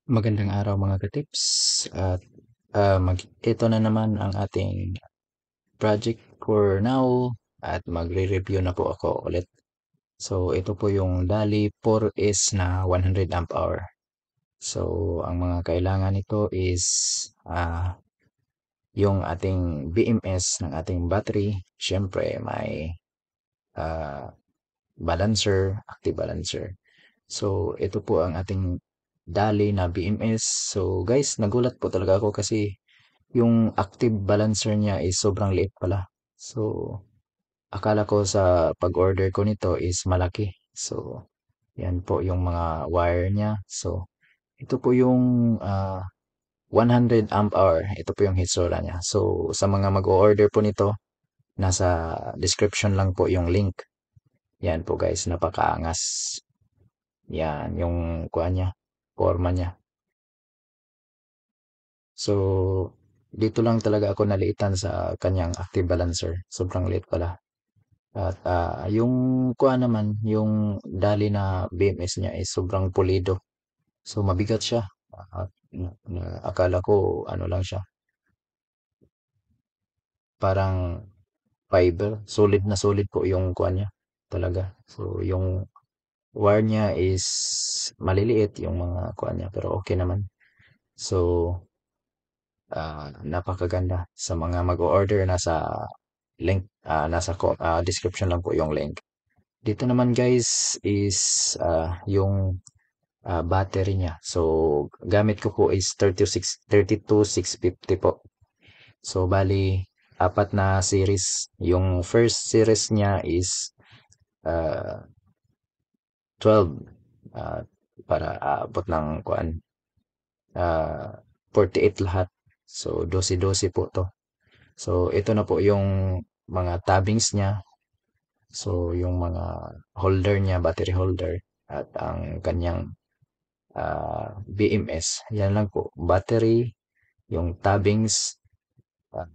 Magandang araw mga katips at ito na naman ang ating project for now at magre-review na po ako ulit. So ito po yung DALI 4S na 100 amp hour. So ang mga kailangan nito is yung ating BMS ng ating battery. Siyempre may ah, balancer, active balancer. So ito po ang ating DALI na BMS. So guys, nagulat po talaga ako kasi yung active balancer niya is sobrang liit pala. So, akala ko sa pag-order ko nito is malaki. So, yan po yung mga wire niya. So, ito po yung 100 amp hour. Ito po yung hitsura niya. So, sa mga mag-order po nito, nasa description lang po yung link. Yan po guys, napakaangas. Yan, yung kuha niya, forma niya. So, dito lang talaga ako naliitan sa kanyang active balancer. Sobrang liit pala. At yung kuha naman, yung dali na BMS niya is sobrang pulido. So, mabigat siya. At akala ko ano lang siya, parang fiber. Solid na solid po yung kuha niya. Talaga. So, yung wire niya is maliliit yung mga kuha niya. Pero okay naman. So, napakaganda sa mga mag-order. Nasa link, description lang po yung link. Dito naman guys is yung battery niya. So, gamit ko po is 32650 po. So, bali, apat na series. Yung first series niya is uh, 12 uh, para aabot ng kuan 48 lahat. So, 12-12 po to. So, ito na po yung mga tabbings niya. So, yung mga holder niya, battery holder at ang kanyang BMS. Yan lang po. Battery, yung tabbings, ah,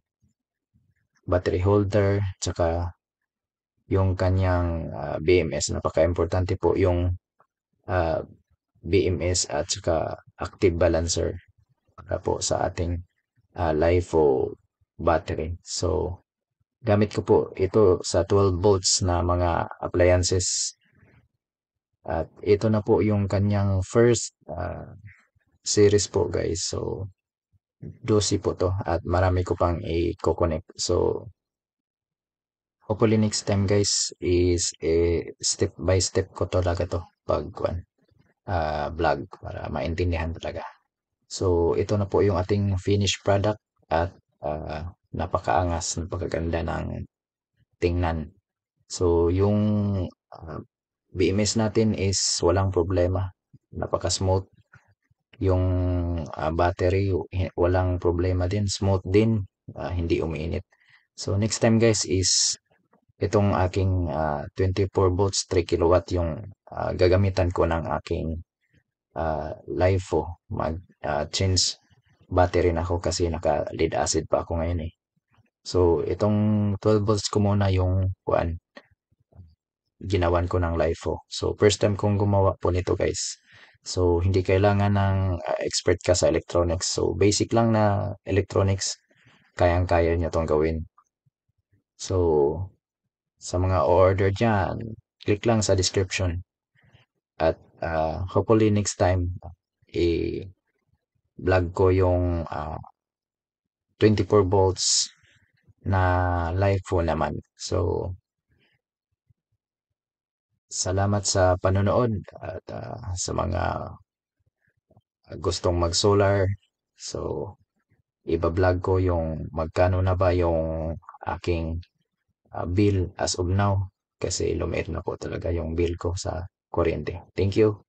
battery holder, tsaka yung kanyang BMS. Napaka-importante po yung ah, BMS at tsaka active balancer para po sa ating LiFo battery. So, gamit ko po ito sa 12 volts na mga appliances. At ito na po yung kanyang first series po guys. So, 12 po to at marami ko pang i-connect. So, hopefully next time guys is step by step ko talaga to pag vlog para maintindihan talaga. So, ito na po yung ating finished product at napakaangas, napakaganda ng tingnan. So, yung uh, BMS natin is walang problema. Napaka-smooth. Yung battery, walang problema din. Smooth din. Hindi umiinit. So, next time guys is itong aking 24 volts 3 kilowatt yung gagamitan ko ng aking LiFo. Change battery na ako kasi naka lead acid pa ako ngayon eh. So, itong 12 volts ko muna yung ginawan ko ng LiFo. So, first time kong gumawa po nito guys. So, hindi kailangan ng expert ka sa electronics. So, basic lang na electronics, kayang-kaya nyo tong gawin. So, sa mga order dyan, click lang sa description. At hopefully next time, i-vlog ko yung 24 volts na LiFo naman. So, salamat sa panonood at sa mga gustong mag-solar. So, iba-vlog ko yung magkano na ba yung aking bill as of now kasi lumiit na po talaga yung bill ko sa kuryente. Thank you.